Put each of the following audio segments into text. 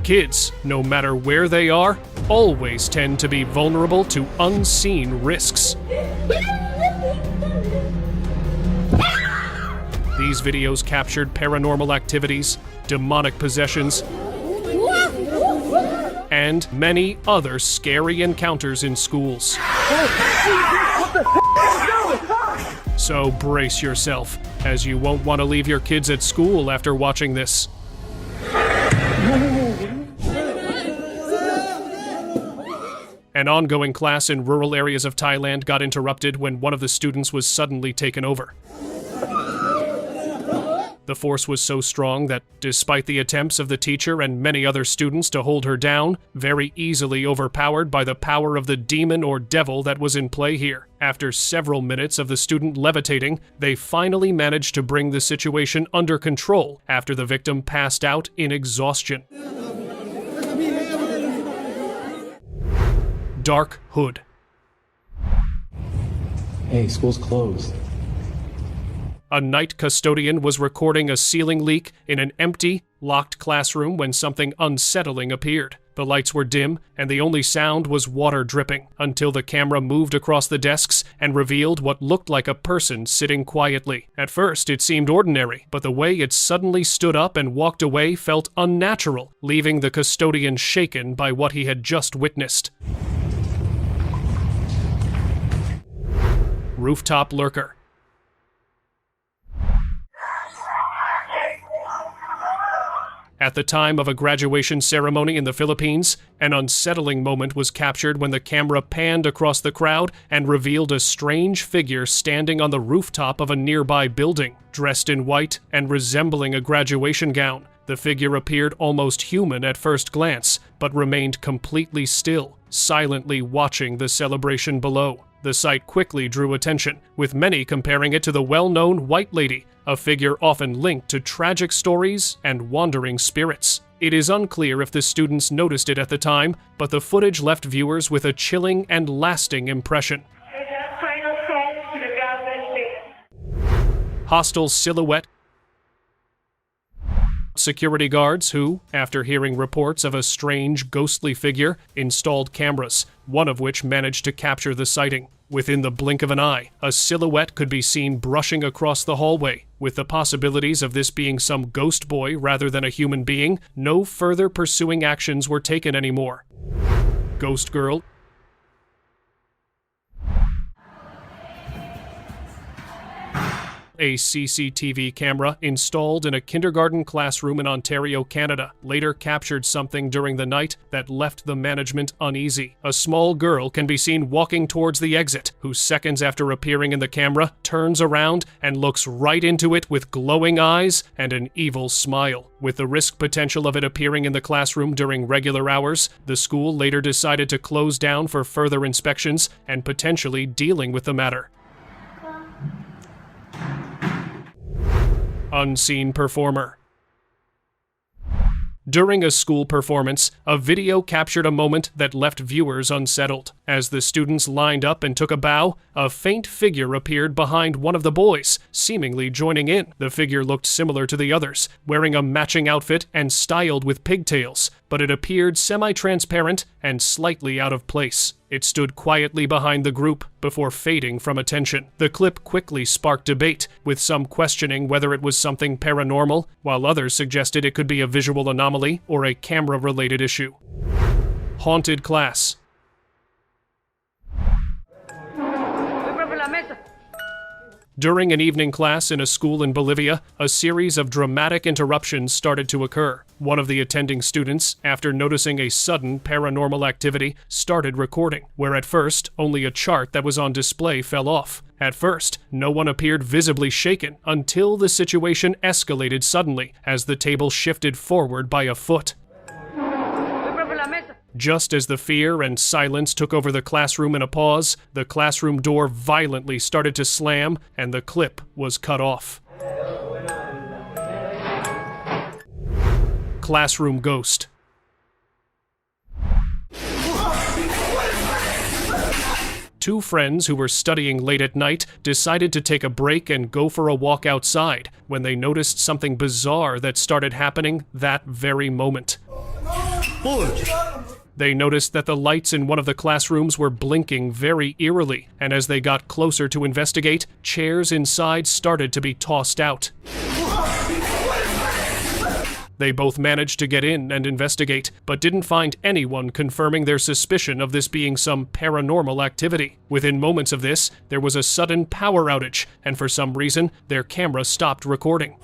Kids, no matter where they are, always tend to be vulnerable to unseen risks. These videos captured paranormal activities, demonic possessions, and many other scary encounters in schools. So brace yourself, as you won't want to leave your kids at school after watching this. An ongoing class in rural areas of Thailand got interrupted when one of the students was suddenly taken over. The force was so strong that, despite the attempts of the teacher and many other students to hold her down, very easily overpowered by the power of the demon or devil that was in play here. After several minutes of the student levitating, they finally managed to bring the situation under control after the victim passed out in exhaustion. Dark Hood. Hey, school's closed. A night custodian was recording a ceiling leak in an empty, locked classroom when something unsettling appeared. The lights were dim, and the only sound was water dripping, until the camera moved across the desks and revealed what looked like a person sitting quietly. At first, it seemed ordinary, but the way it suddenly stood up and walked away felt unnatural, leaving the custodian shaken by what he had just witnessed. Rooftop Lurker. At the time of a graduation ceremony in the Philippines, an unsettling moment was captured when the camera panned across the crowd and revealed a strange figure standing on the rooftop of a nearby building. Dressed in white and resembling a graduation gown, the figure appeared almost human at first glance, but remained completely still, silently watching the celebration below. The sight quickly drew attention, with many comparing it to the well-known White Lady, a figure often linked to tragic stories and wandering spirits. It is unclear if the students noticed it at the time, but the footage left viewers with a chilling and lasting impression. Hostile silhouette. Security guards who, after hearing reports of a strange, ghostly figure, installed cameras, one of which managed to capture the sighting. Within the blink of an eye, a silhouette could be seen brushing across the hallway. With the possibilities of this being some ghost boy rather than a human being, no further pursuing actions were taken anymore. Ghost Girl. A CCTV camera installed in a kindergarten classroom in Ontario, Canada, later captured something during the night that left the management uneasy. A small girl can be seen walking towards the exit, who seconds after appearing in the camera, turns around and looks right into it with glowing eyes and an evil smile. With the risk potential of it appearing in the classroom during regular hours, the school later decided to close down for further inspections and potentially dealing with the matter. Unseen performer. During a school performance, a video captured a moment that left viewers unsettled. As the students lined up and took a bow, a faint figure appeared behind one of the boys, seemingly joining in. The figure looked similar to the others, wearing a matching outfit and styled with pigtails, but it appeared semi-transparent and slightly out of place. It stood quietly behind the group before fading from attention. The clip quickly sparked debate, with some questioning whether it was something paranormal, while others suggested it could be a visual anomaly or a camera-related issue. Haunted class. During an evening class in a school in Bolivia, a series of dramatic interruptions started to occur. One of the attending students, after noticing a sudden paranormal activity, started recording, where at first only a chart that was on display fell off. At first, no one appeared visibly shaken until the situation escalated suddenly as the table shifted forward by a foot. Just as the fear and silence took over the classroom in a pause, the classroom door violently started to slam and the clip was cut off. Classroom ghost. Two friends who were studying late at night decided to take a break and go for a walk outside when they noticed something bizarre that started happening that very moment. They noticed that the lights in one of the classrooms were blinking very eerily, and as they got closer to investigate, chairs inside started to be tossed out. They both managed to get in and investigate, but didn't find anyone confirming their suspicion of this being some paranormal activity. Within moments of this, there was a sudden power outage, and for some reason, their camera stopped recording.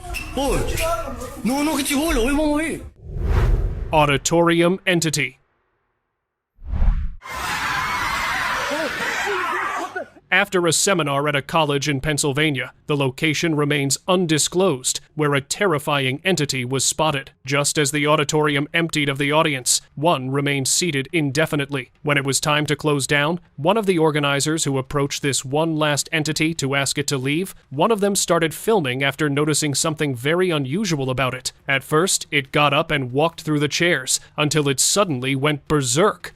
Auditorium entity. After a seminar at a college in Pennsylvania, the location remains undisclosed, where a terrifying entity was spotted. Just as the auditorium emptied of the audience, one remained seated indefinitely. When it was time to close down, one of the organizers who approached this one last entity to ask it to leave, one of them started filming after noticing something very unusual about it. At first, it got up and walked through the chairs, until it suddenly went berserk.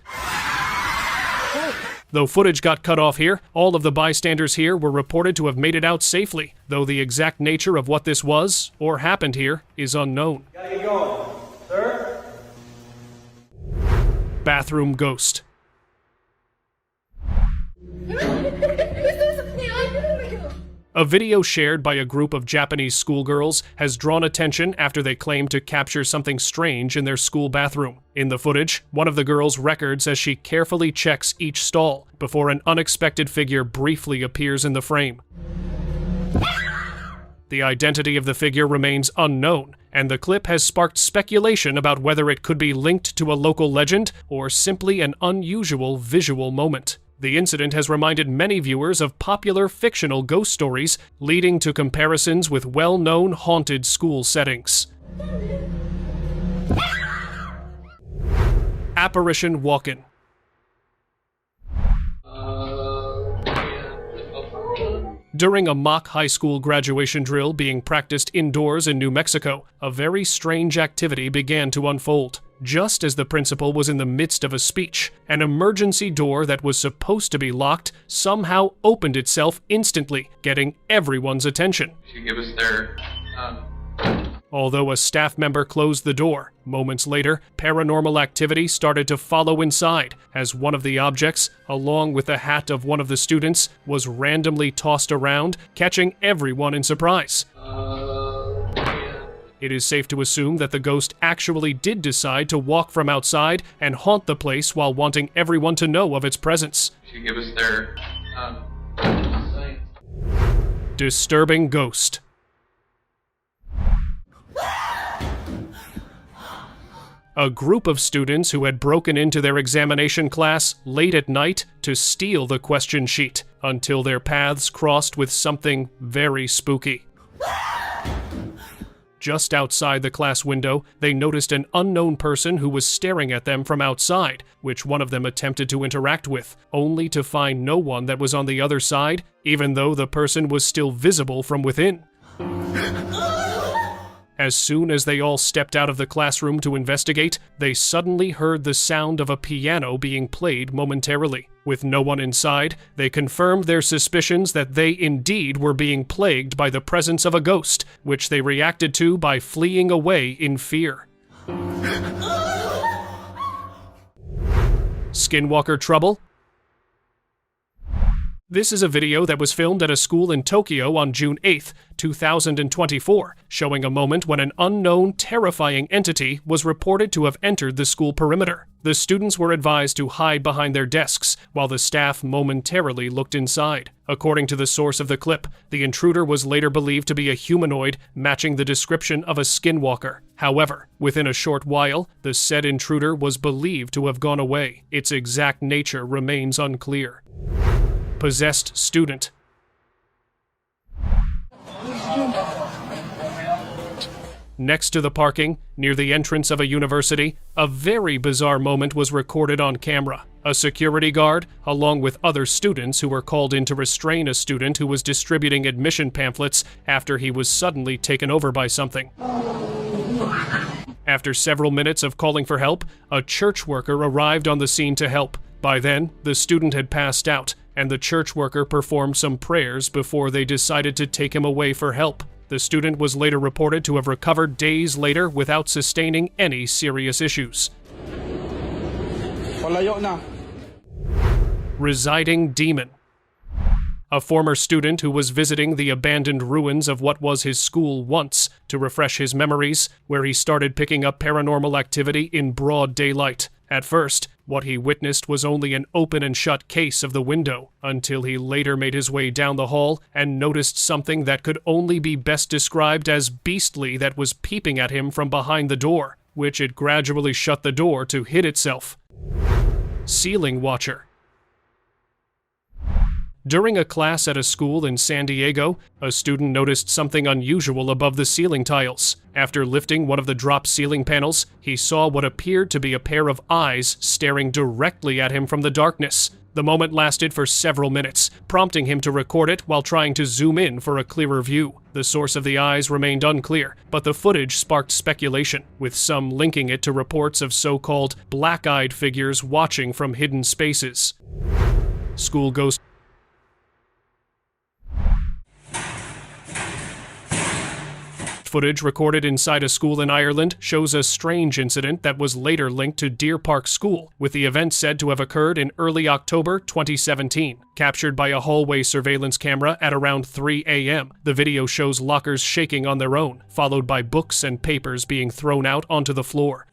Though footage got cut off here, all of the bystanders here were reported to have made it out safely, though the exact nature of what this was, or happened here, is unknown. Gotta get going. Sir? Bathroom ghost. A video shared by a group of Japanese schoolgirls has drawn attention after they claim to capture something strange in their school bathroom. In the footage, one of the girls records as she carefully checks each stall before an unexpected figure briefly appears in the frame. The identity of the figure remains unknown, and the clip has sparked speculation about whether it could be linked to a local legend or simply an unusual visual moment. The incident has reminded many viewers of popular fictional ghost stories, leading to comparisons with well-known haunted school settings. Apparition walk-in. During a mock high school graduation drill being practiced indoors in New Mexico, a very strange activity began to unfold. Just as the principal was in the midst of a speech, an emergency door that was supposed to be locked somehow opened itself instantly, getting everyone's attention. She gave us their Although a staff member closed the door, moments later, paranormal activity started to follow inside, as one of the objects, along with the hat of one of the students, was randomly tossed around, catching everyone in surprise. It is safe to assume that the ghost actually did decide to walk from outside and haunt the place while wanting everyone to know of its presence. She gave us their Disturbing ghost. A group of students who had broken into their examination class late at night to steal the question sheet until their paths crossed with something very spooky. Just outside the class window, they noticed an unknown person who was staring at them from outside, which one of them attempted to interact with, only to find no one that was on the other side, even though the person was still visible from within. As soon as they all stepped out of the classroom to investigate, they suddenly heard the sound of a piano being played momentarily. With no one inside, they confirmed their suspicions that they indeed were being plagued by the presence of a ghost, which they reacted to by fleeing away in fear. Skinwalker trouble? This is a video that was filmed at a school in Tokyo on June 8, 2024, showing a moment when an unknown, terrifying entity was reported to have entered the school perimeter. The students were advised to hide behind their desks, while the staff momentarily looked inside. According to the source of the clip, the intruder was later believed to be a humanoid, matching the description of a skinwalker. However, within a short while, the said intruder was believed to have gone away. Its exact nature remains unclear. Possessed student. Next to the parking, near the entrance of a university, a very bizarre moment was recorded on camera. A security guard, along with other students who were called in to restrain a student who was distributing admission pamphlets after he was suddenly taken over by something. After several minutes of calling for help, a church worker arrived on the scene to help. By then, the student had passed out, and the church worker performed some prayers before they decided to take him away for help. The student was later reported to have recovered days later without sustaining any serious issues. Palayo na. Residing demon. A former student who was visiting the abandoned ruins of what was his school once to refresh his memories, where he started picking up paranormal activity in broad daylight. At first, what he witnessed was only an open and shut case of the window, until he later made his way down the hall and noticed something that could only be best described as beastly that was peeping at him from behind the door, which it gradually shut the door to hid itself. Ceiling watcher. During a class at a school in San Diego, a student noticed something unusual above the ceiling tiles. After lifting one of the drop ceiling panels, he saw what appeared to be a pair of eyes staring directly at him from the darkness. The moment lasted for several minutes, prompting him to record it while trying to zoom in for a clearer view. The source of the eyes remained unclear, but the footage sparked speculation, with some linking it to reports of so-called black-eyed figures watching from hidden spaces. School ghost footage recorded inside a school in Ireland shows a strange incident that was later linked to Deer Park School, with the event said to have occurred in early October 2017. Captured by a hallway surveillance camera at around 3 a.m., the video shows lockers shaking on their own, followed by books and papers being thrown out onto the floor.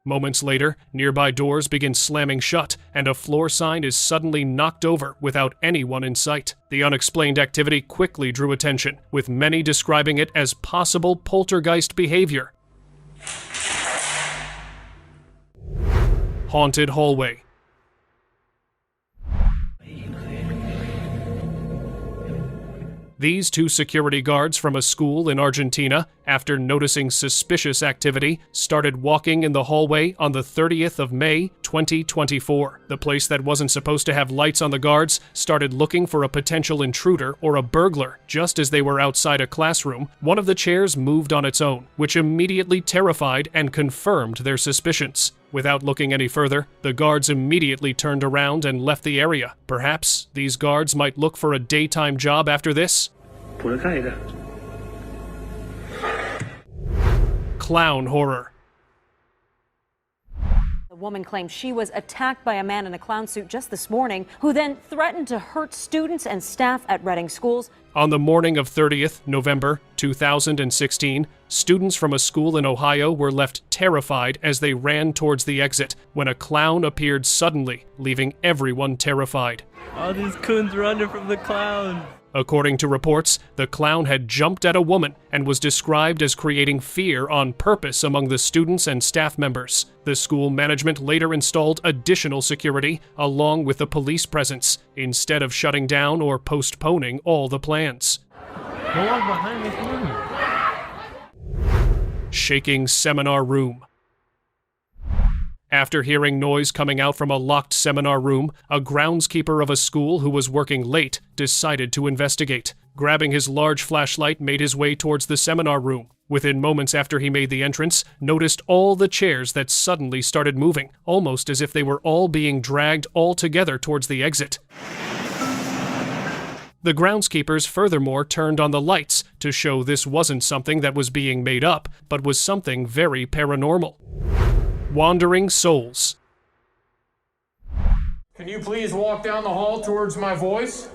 Moments later, nearby doors begin slamming shut, and a floor sign is suddenly knocked over without anyone in sight. The unexplained activity quickly drew attention, with many describing it as possible poltergeist behavior. Haunted hallway. These two security guards from a school in Argentina, after noticing suspicious activity, started walking in the hallway on the 30th of May, 2024. The place that wasn't supposed to have lights on the guards started looking for a potential intruder or a burglar. Just as they were outside a classroom, one of the chairs moved on its own, which immediately terrified and confirmed their suspicions. Without looking any further, the guards immediately turned around and left the area. Perhaps these guards might look for a daytime job after this? Clown horror. The woman claims she was attacked by a man in a clown suit just this morning, who then threatened to hurt students and staff at Reading schools. On the morning of 30th November 2016, students from a school in Ohio were left terrified as they ran towards the exit when a clown appeared suddenly, leaving everyone terrified. All these coons running from the clown. According to reports, the clown had jumped at a woman and was described as creating fear on purpose among the students and staff members. The school management later installed additional security along with the police presence, instead of shutting down or postponing all the plans. Shaking seminar room. After hearing noise coming out from a locked seminar room, a groundskeeper of a school who was working late decided to investigate. Grabbing his large flashlight, made his way towards the seminar room. Within moments after he made the entrance, noticed all the chairs that suddenly started moving, almost as if they were all being dragged all together towards the exit. The groundskeepers furthermore turned on the lights to show this wasn't something that was being made up, but was something very paranormal. Wandering souls. Can you please walk down the hall towards my voice?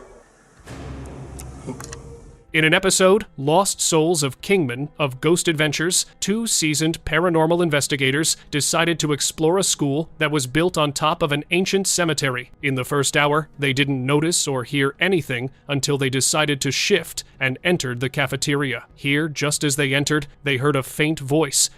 In an episode, Lost Souls of Kingman of Ghost Adventures, two seasoned paranormal investigators decided to explore a school that was built on top of an ancient cemetery. In the first hour, they didn't notice or hear anything until they decided to shift and entered the cafeteria. Here, just as they entered, they heard a faint voice,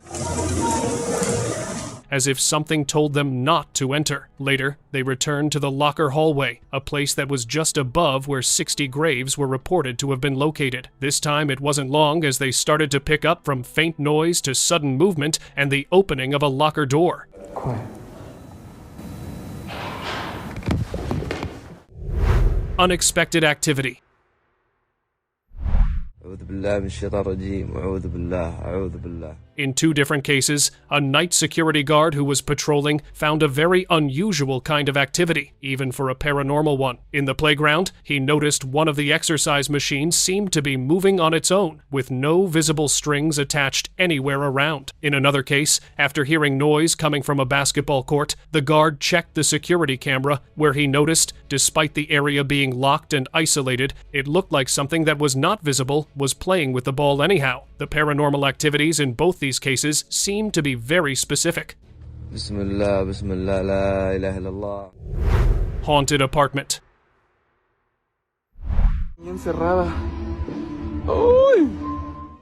as if something told them not to enter. Later, they returned to the locker hallway, a place that was just above where 60 graves were reported to have been located. This time it wasn't long as they started to pick up from faint noise to sudden movement and the opening of a locker door. Quiet. Unexpected activity. In two different cases, a night security guard who was patrolling found a very unusual kind of activity, even for a paranormal one. In the playground, he noticed one of the exercise machines seemed to be moving on its own, with no visible strings attached anywhere around. In another case, after hearing noise coming from a basketball court, the guard checked the security camera, where he noticed, despite the area being locked and isolated, it looked like something that was not visible was playing with the ball anyhow. The paranormal activities in both these cases seem to be very specific. Bismillah, Bismillah, la ilaha illallah. Haunted apartment.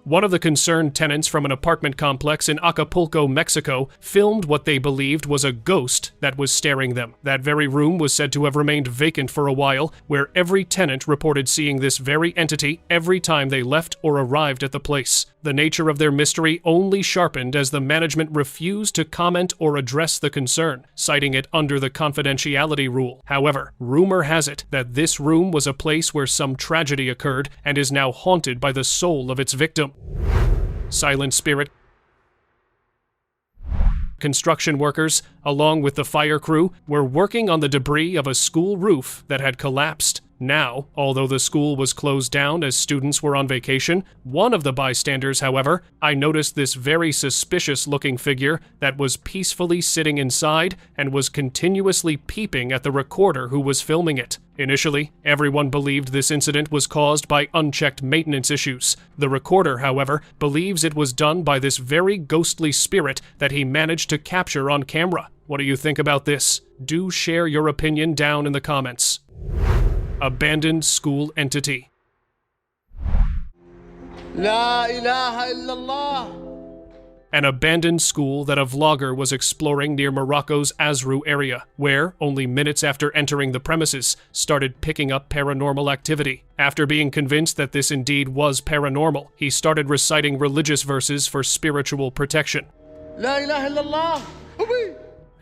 One of the concerned tenants from an apartment complex in Acapulco, Mexico, filmed what they believed was a ghost that was staring them. That very room was said to have remained vacant for a while, where every tenant reported seeing this very entity every time they left or arrived at the place. The nature of their mystery only sharpened as the management refused to comment or address the concern, citing it under the confidentiality rule. However, rumor has it that this room was a place where some tragedy occurred and is now haunted by the soul of its victim. Silent spirit. Construction workers, along with the fire crew, were working on the debris of a school roof that had collapsed. Now, although the school was closed down as students were on vacation, one of the bystanders, however, I noticed this very suspicious-looking figure that was peacefully sitting inside and was continuously peeping at the recorder who was filming it. Initially, everyone believed this incident was caused by unchecked maintenance issues. The recorder, however, believes it was done by this very ghostly spirit that he managed to capture on camera. What do you think about this? Do share your opinion down in the comments. Abandoned school entity. La ilaha illallah. An abandoned school that a vlogger was exploring near Morocco's Azrou area, where, only minutes after entering the premises, started picking up paranormal activity. After being convinced that this indeed was paranormal, he started reciting religious verses for spiritual protection. La ilaha illallah.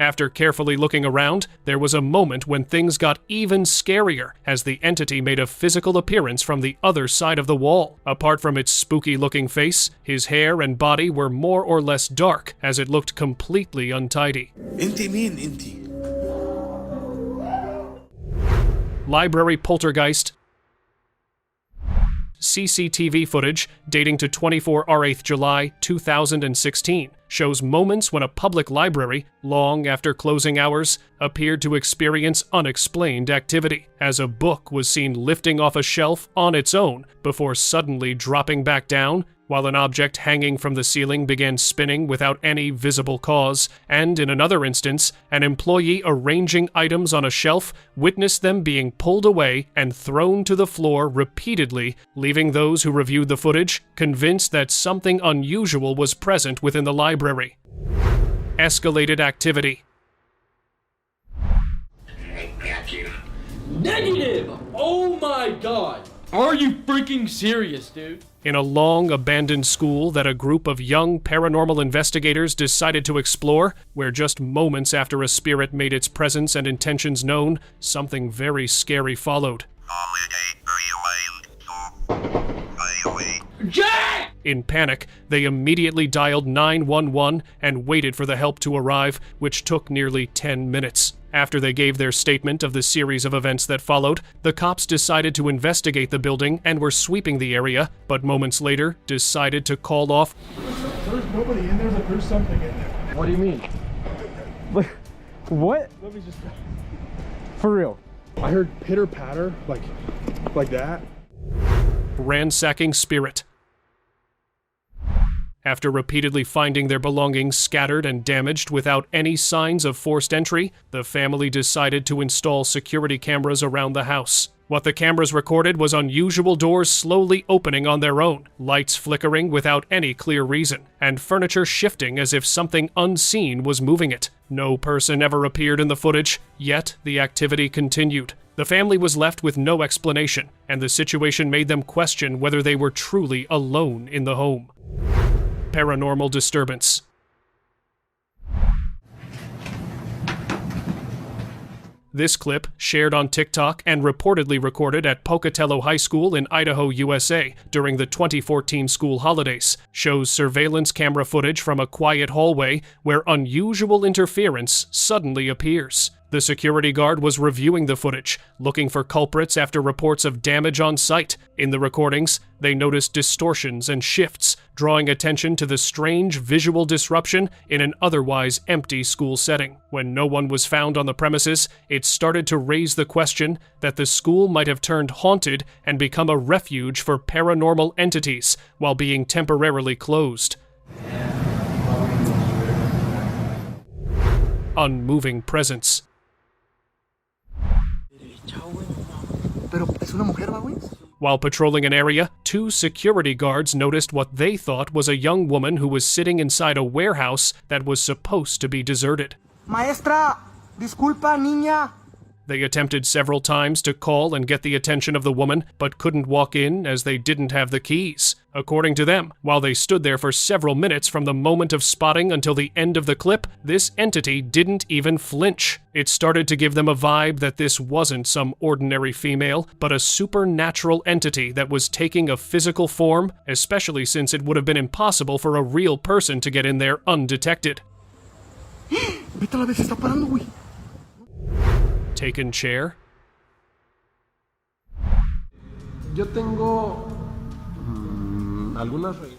After carefully looking around, there was a moment when things got even scarier as the entity made a physical appearance from the other side of the wall. Apart from its spooky-looking face, his hair and body were more or less dark, as it looked completely untidy. Inti mean inti. Library poltergeist. CCTV footage dating to 24/8 July 2016 shows moments when a public library, long after closing hours, appeared to experience unexplained activity, as a book was seen lifting off a shelf on its own before suddenly dropping back down, while an object hanging from the ceiling began spinning without any visible cause, and in another instance, an employee arranging items on a shelf witnessed them being pulled away and thrown to the floor repeatedly, leaving those who reviewed the footage convinced that something unusual was present within the library. Escalated activity. Negative! Oh my god! Are you freaking serious, dude? In a long abandoned school that a group of young paranormal investigators decided to explore, where just moments after a spirit made its presence and intentions known, something very scary followed. Jack! In panic, they immediately dialed 911 and waited for the help to arrive, which took nearly 10 minutes. After they gave their statement of the series of events that followed, the cops decided to investigate the building and were sweeping the area, but moments later decided to call off. There's nobody in there, but there's something in there. What do you mean? What? Let me just... For real? I heard pitter patter, like that. Ransacking spirit. After repeatedly finding their belongings scattered and damaged without any signs of forced entry, the family decided to install security cameras around the house. What the cameras recorded was unusual doors slowly opening on their own, lights flickering without any clear reason, and furniture shifting as if something unseen was moving it. No person ever appeared in the footage, yet the activity continued. The family was left with no explanation, and the situation made them question whether they were truly alone in the home. Paranormal disturbance. This clip, shared on TikTok and reportedly recorded at Pocatello High School in Idaho, USA, during the 2014 school holidays, shows surveillance camera footage from a quiet hallway where unusual interference suddenly appears. The security guard was reviewing the footage, looking for culprits after reports of damage on site. In the recordings, they noticed distortions and shifts, drawing attention to the strange visual disruption in an otherwise empty school setting. When no one was found on the premises, it started to raise the question that the school might have turned haunted and become a refuge for paranormal entities while being temporarily closed. Unmoving presence. While patrolling an area, 2 security guards noticed what they thought was a young woman who was sitting inside a warehouse that was supposed to be deserted. Maestra, disculpa, niña. They attempted several times to call and get the attention of the woman, but couldn't walk in as they didn't have the keys. According to them, while they stood there for several minutes from the moment of spotting until the end of the clip, this entity didn't even flinch. It started to give them a vibe that this wasn't some ordinary female, but a supernatural entity that was taking a physical form, especially since it would have been impossible for a real person to get in there undetected. Taken chair.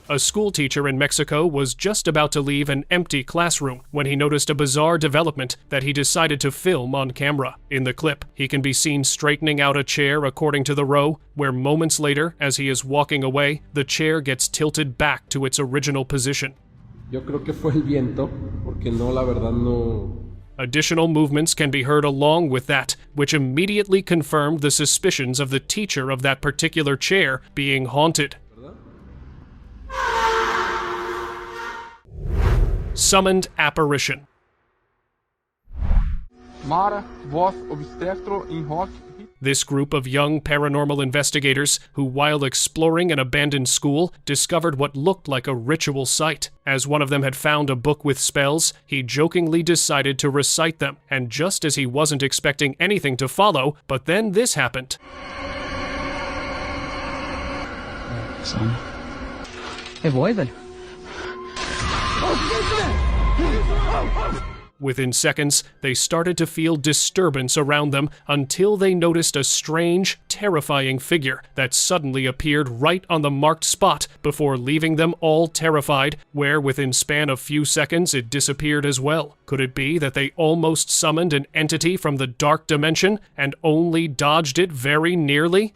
A school teacher in Mexico was just about to leave an empty classroom when he noticed a bizarre development that he decided to film on camera. In the clip, he can be seen straightening out a chair according to the row, where moments later, as he is walking away, the chair gets tilted back to its original position. Yo creo que fue el viento, porque no, la verdad no. Additional movements can be heard along with that, which immediately confirmed the suspicions of the teacher of that particular chair being haunted. Summoned apparition. Mara, voz obstestro in hoc. This group of young paranormal investigators who, while exploring an abandoned school, discovered what looked like a ritual site. As one of them had found a book with spells, he jokingly decided to recite them, and just as he wasn't expecting anything to follow, but then this happened. Son. Vuelve. Within seconds, they started to feel disturbance around them until they noticed a strange, terrifying figure that suddenly appeared right on the marked spot before leaving them all terrified, where within span of few seconds it disappeared as well. Could it be that they almost summoned an entity from the dark dimension and only dodged it very nearly?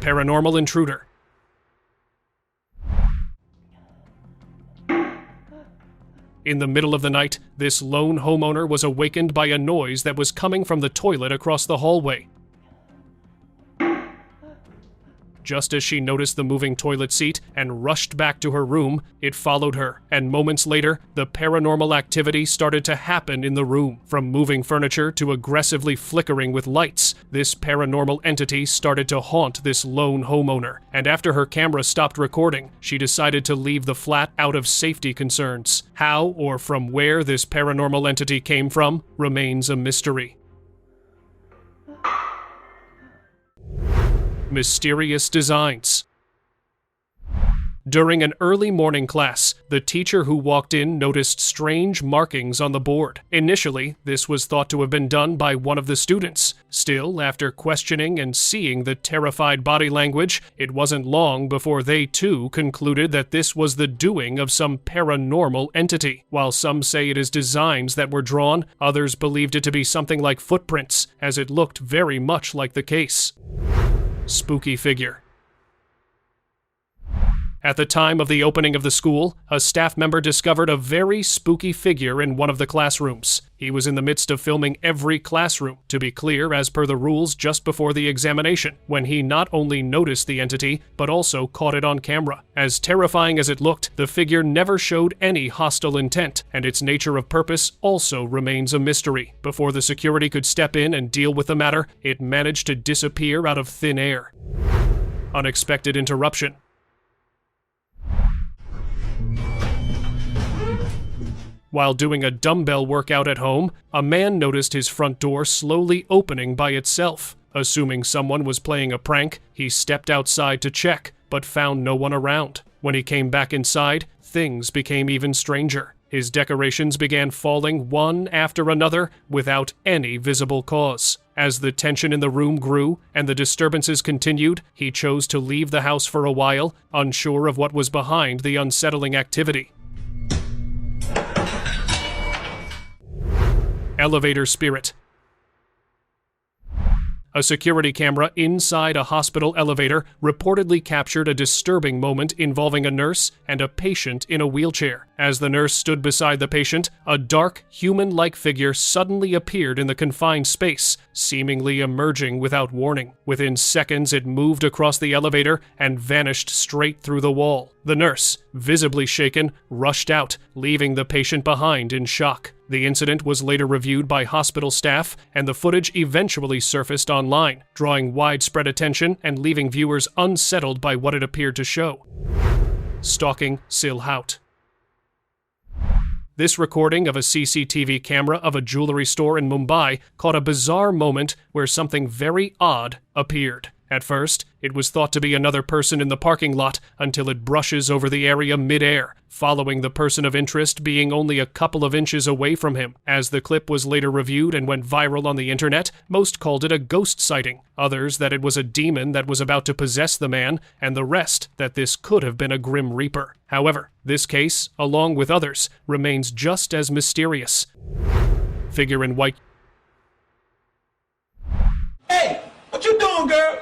Paranormal intruder. In the middle of the night, this lone homeowner was awakened by a noise that was coming from the toilet across the hallway. Just as she noticed the moving toilet seat and rushed back to her room, it followed her, and moments later, the paranormal activity started to happen in the room. From moving furniture to aggressively flickering with lights, this paranormal entity started to haunt this lone homeowner, and after her camera stopped recording, she decided to leave the flat out of safety concerns. How or from where this paranormal entity came from remains a mystery. Mysterious designs. During an early morning class, the teacher who walked in noticed strange markings on the board. Initially, this was thought to have been done by one of the students. Still, after questioning and seeing the terrified body language, it wasn't long before they too concluded that this was the doing of some paranormal entity. While some say it is designs that were drawn, others believed it to be something like footprints, as it looked very much like the case. Spooky figure. At the time of the opening of the school, a staff member discovered a very spooky figure in one of the classrooms. He was in the midst of filming every classroom, to be clear, as per the rules just before the examination, when he not only noticed the entity, but also caught it on camera. As terrifying as it looked, the figure never showed any hostile intent, and its nature of purpose also remains a mystery. Before the security could step in and deal with the matter, it managed to disappear out of thin air. Unexpected interruption. While doing a dumbbell workout at home, a man noticed his front door slowly opening by itself. Assuming someone was playing a prank, he stepped outside to check, but found no one around. When he came back inside, things became even stranger. His decorations began falling one after another without any visible cause. As the tension in the room grew and the disturbances continued, he chose to leave the house for a while, unsure of what was behind the unsettling activity. Elevator spirit. A security camera inside a hospital elevator reportedly captured a disturbing moment involving a nurse and a patient in a wheelchair. As the nurse stood beside the patient, a dark, human-like figure suddenly appeared in the confined space, seemingly emerging without warning. Within seconds, it moved across the elevator and vanished straight through the wall. The nurse, visibly shaken, rushed out, leaving the patient behind in shock. The incident was later reviewed by hospital staff, and the footage eventually surfaced online, drawing widespread attention and leaving viewers unsettled by what it appeared to show. Stalking Silhout. This recording of a CCTV camera of a jewelry store in Mumbai caught a bizarre moment where something very odd appeared. At first, it was thought to be another person in the parking lot until it brushes over the area mid-air, following the person of interest being only a couple of inches away from him. As the clip was later reviewed and went viral on the internet, most called it a ghost sighting, others that it was a demon that was about to possess the man, and the rest that this could have been a grim reaper. However, this case, along with others, remains just as mysterious. Figure in white. Hey, what you doing, girl?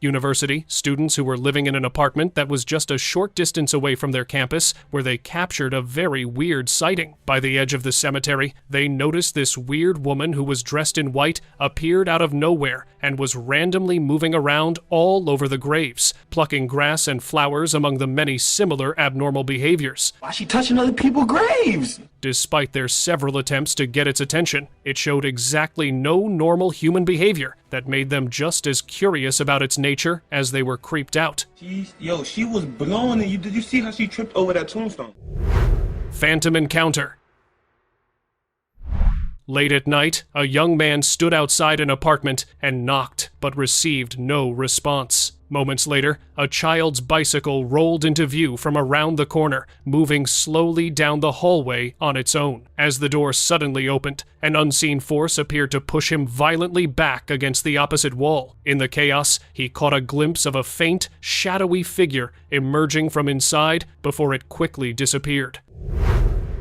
University, students who were living in an apartment that was just a short distance away from their campus, where they captured a very weird sighting. By the edge of the cemetery, they noticed this weird woman who was dressed in white appeared out of nowhere and was randomly moving around all over the graves, plucking grass and flowers among the many similar abnormal behaviors. Why she touching other people's graves? Despite their several attempts to get its attention, it showed exactly no normal human behavior that made them just as curious about its nature as they were creeped out. She was blowing it. Did you see how she tripped over that tombstone? Phantom encounter. Late at night, a young man stood outside an apartment and knocked, but received no response. Moments later, a child's bicycle rolled into view from around the corner, moving slowly down the hallway on its own. As the door suddenly opened, an unseen force appeared to push him violently back against the opposite wall. In the chaos, he caught a glimpse of a faint, shadowy figure emerging from inside before it quickly disappeared.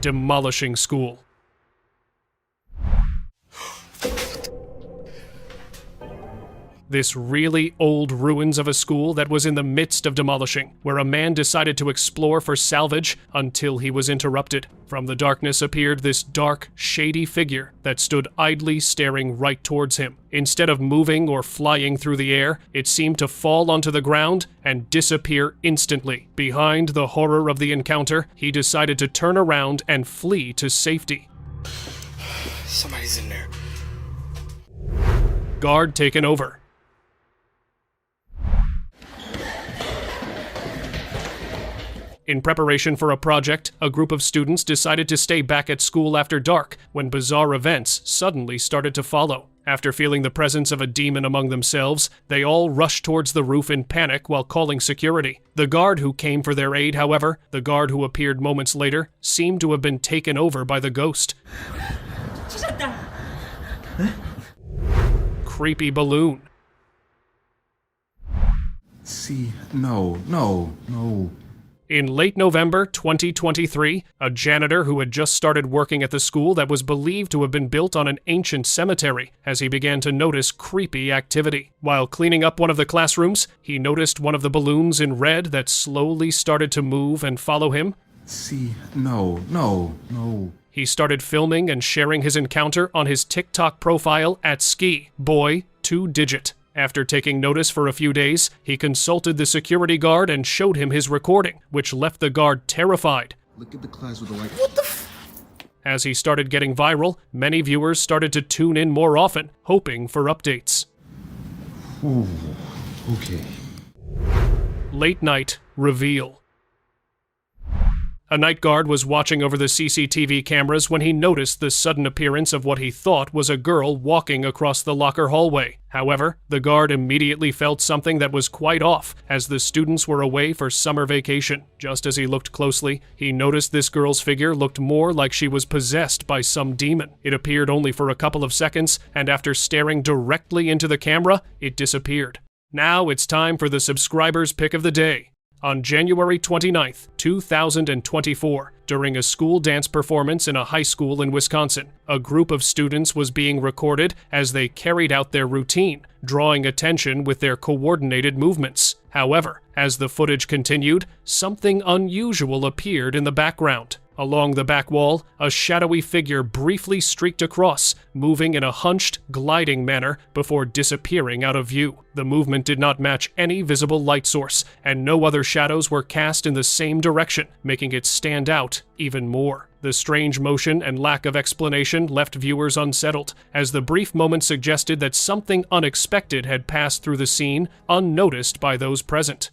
Demolishing school. This really old ruins of a school that was in the midst of demolishing, where a man decided to explore for salvage until he was interrupted. From the darkness appeared this dark, shady figure that stood idly staring right towards him. Instead of moving or flying through the air, it seemed to fall onto the ground and disappear instantly. Behind the horror of the encounter, he decided to turn around and flee to safety. Somebody's in there. Guard taken over. In preparation for a project, a group of students decided to stay back at school after dark when bizarre events suddenly started to follow. After feeling the presence of a demon among themselves, they all rushed towards the roof in panic while calling security. The guard who came for their aid, however, the guard who appeared moments later, seemed to have been taken over by the ghost. Creepy balloon. See, no. In late November 2023, a janitor who had just started working at the school that was believed to have been built on an ancient cemetery, as he began to notice creepy activity. While cleaning up one of the classrooms, he noticed one of the balloons in red that slowly started to move and follow him. See, no. He started filming and sharing his encounter on his TikTok profile at Ski Boy 2-digit. After taking notice for a few days, he consulted the security guard and showed him his recording, which left the guard terrified. Look at the class with the light. What the As he started getting viral, many viewers started to tune in more often, hoping for updates. Ooh, okay. Late night reveal. A night guard was watching over the CCTV cameras when he noticed the sudden appearance of what he thought was a girl walking across the locker hallway. However, the guard immediately felt something that was quite off, as the students were away for summer vacation. Just as he looked closely, he noticed this girl's figure looked more like she was possessed by some demon. It appeared only for a couple of seconds, and after staring directly into the camera, it disappeared. Now it's time for the subscriber's pick of the day. On January 29th, 2024, during a school dance performance in a high school in Wisconsin, a group of students was being recorded as they carried out their routine, drawing attention with their coordinated movements. However, as the footage continued, something unusual appeared in the background. Along the back wall, a shadowy figure briefly streaked across, moving in a hunched, gliding manner before disappearing out of view. The movement did not match any visible light source, and no other shadows were cast in the same direction, making it stand out even more. The strange motion and lack of explanation left viewers unsettled, as the brief moment suggested that something unexpected had passed through the scene, unnoticed by those present.